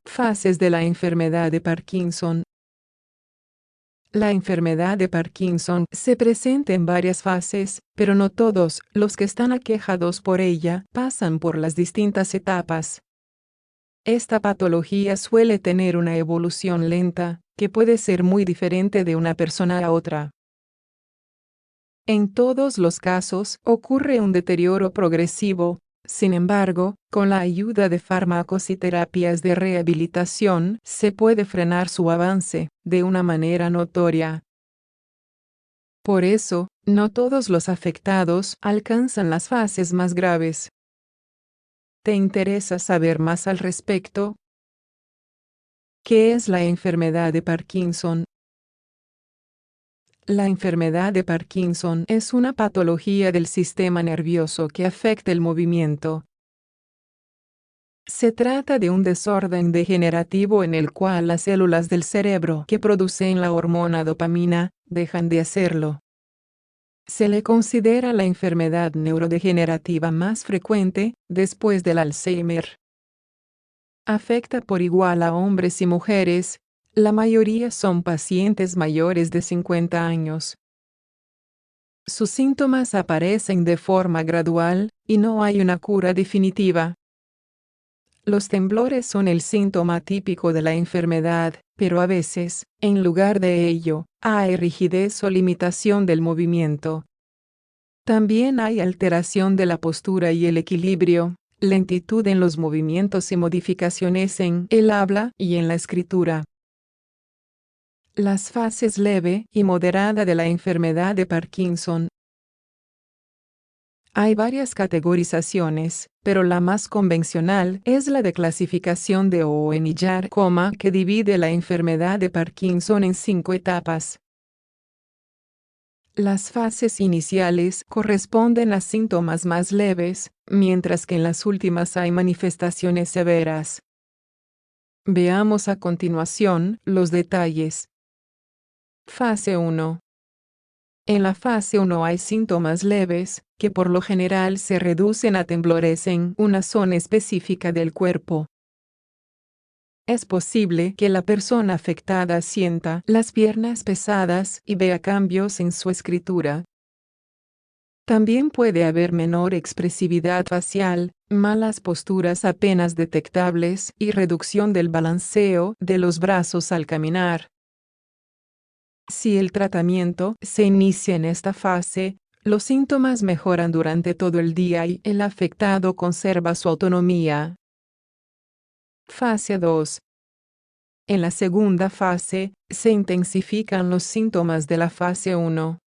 Fases de la enfermedad de Parkinson. La enfermedad de Parkinson se presenta en varias fases, pero no todos los que están aquejados por ella pasan por las distintas etapas. Esta patología suele tener una evolución lenta, que puede ser muy diferente de una persona a otra. En todos los casos ocurre un deterioro progresivo. Sin embargo, con la ayuda de fármacos y terapias de rehabilitación, se puede frenar su avance de una manera notoria. Por eso, no todos los afectados alcanzan las fases más graves. ¿Te interesa saber más al respecto? ¿Qué es la enfermedad de Parkinson? La enfermedad de Parkinson es una patología del sistema nervioso que afecta el movimiento. Se trata de un desorden degenerativo en el cual las células del cerebro que producen la hormona dopamina dejan de hacerlo. Se le considera la enfermedad neurodegenerativa más frecuente, después del Alzheimer. Afecta por igual a hombres y mujeres. La mayoría son pacientes mayores de 50 años. Sus síntomas aparecen de forma gradual, y no hay una cura definitiva. Los temblores son el síntoma típico de la enfermedad, pero a veces, en lugar de ello, hay rigidez o limitación del movimiento. También hay alteración de la postura y el equilibrio, lentitud en los movimientos y modificaciones en el habla y en la escritura. Las fases leve y moderada de la enfermedad de Parkinson. Hay varias categorizaciones, pero la más convencional es la de clasificación de Owen-Yar, que divide la enfermedad de Parkinson en 5 etapas. Las fases iniciales corresponden a síntomas más leves, mientras que en las últimas hay manifestaciones severas. Veamos a continuación los detalles. Fase 1. En la fase 1 hay síntomas leves, que por lo general se reducen a temblores en una zona específica del cuerpo. Es posible que la persona afectada sienta las piernas pesadas y vea cambios en su escritura. También puede haber menor expresividad facial, malas posturas apenas detectables y reducción del balanceo de los brazos al caminar. Si el tratamiento se inicia en esta fase, los síntomas mejoran durante todo el día y el afectado conserva su autonomía. Fase 2. En la segunda fase, se intensifican los síntomas de la fase 1.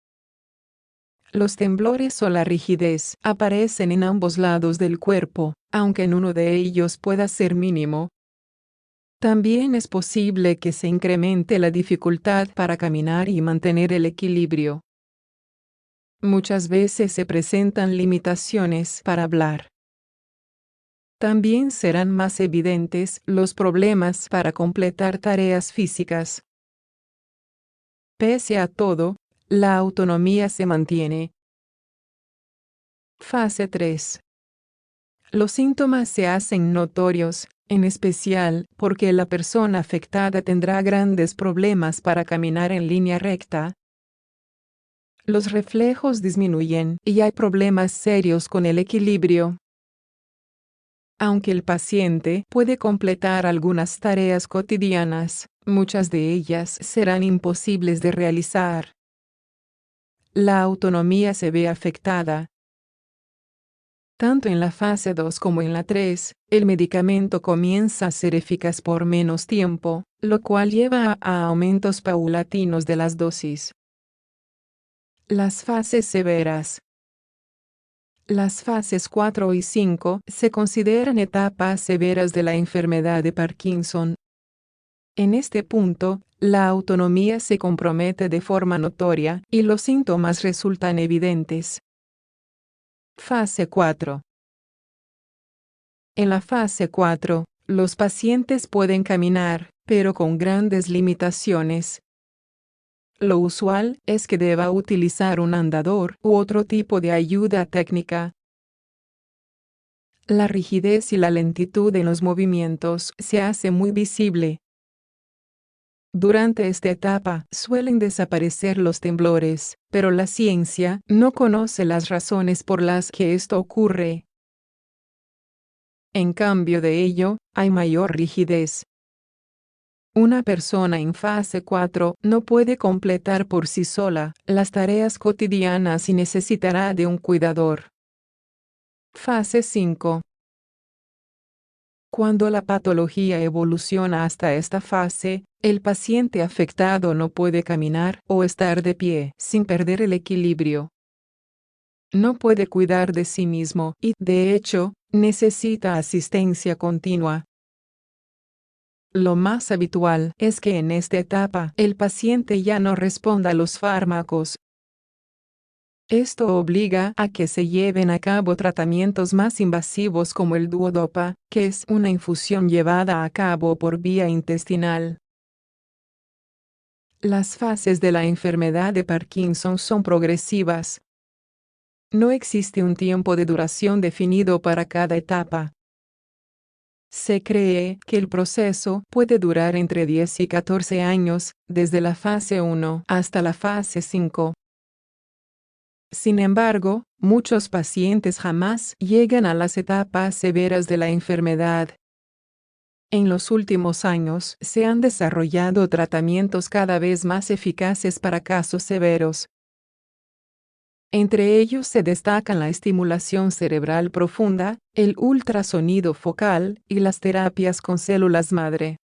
Los temblores o la rigidez aparecen en ambos lados del cuerpo, aunque en uno de ellos pueda ser mínimo. También es posible que se incremente la dificultad para caminar y mantener el equilibrio. Muchas veces se presentan limitaciones para hablar. También serán más evidentes los problemas para completar tareas físicas. Pese a todo, la autonomía se mantiene. Fase 3. Los síntomas se hacen notorios, en especial porque la persona afectada tendrá grandes problemas para caminar en línea recta. Los reflejos disminuyen y hay problemas serios con el equilibrio. Aunque el paciente puede completar algunas tareas cotidianas, muchas de ellas serán imposibles de realizar. La autonomía se ve afectada. Tanto en la fase 2 como en la 3, el medicamento comienza a ser eficaz por menos tiempo, lo cual lleva a aumentos paulatinos de las dosis. Las fases severas. Las fases 4 y 5 se consideran etapas severas de la enfermedad de Parkinson. En este punto, la autonomía se compromete de forma notoria y los síntomas resultan evidentes. Fase 4. En la fase 4, los pacientes pueden caminar, pero con grandes limitaciones. Lo usual es que deba utilizar un andador u otro tipo de ayuda técnica. La rigidez y la lentitud en los movimientos se hace muy visible. Durante esta etapa suelen desaparecer los temblores, pero la ciencia no conoce las razones por las que esto ocurre. En cambio de ello, hay mayor rigidez. Una persona en fase 4 no puede completar por sí sola las tareas cotidianas y necesitará de un cuidador. Fase 5. Cuando la patología evoluciona hasta esta fase, el paciente afectado no puede caminar o estar de pie sin perder el equilibrio. No puede cuidar de sí mismo y, de hecho, necesita asistencia continua. Lo más habitual es que en esta etapa el paciente ya no responda a los fármacos. Esto obliga a que se lleven a cabo tratamientos más invasivos como el duodopa, que es una infusión llevada a cabo por vía intestinal. Las fases de la enfermedad de Parkinson son progresivas. No existe un tiempo de duración definido para cada etapa. Se cree que el proceso puede durar entre 10 y 14 años, desde la fase 1 hasta la fase 5. Sin embargo, muchos pacientes jamás llegan a las etapas severas de la enfermedad. En los últimos años se han desarrollado tratamientos cada vez más eficaces para casos severos. Entre ellos se destacan la estimulación cerebral profunda, el ultrasonido focal y las terapias con células madre.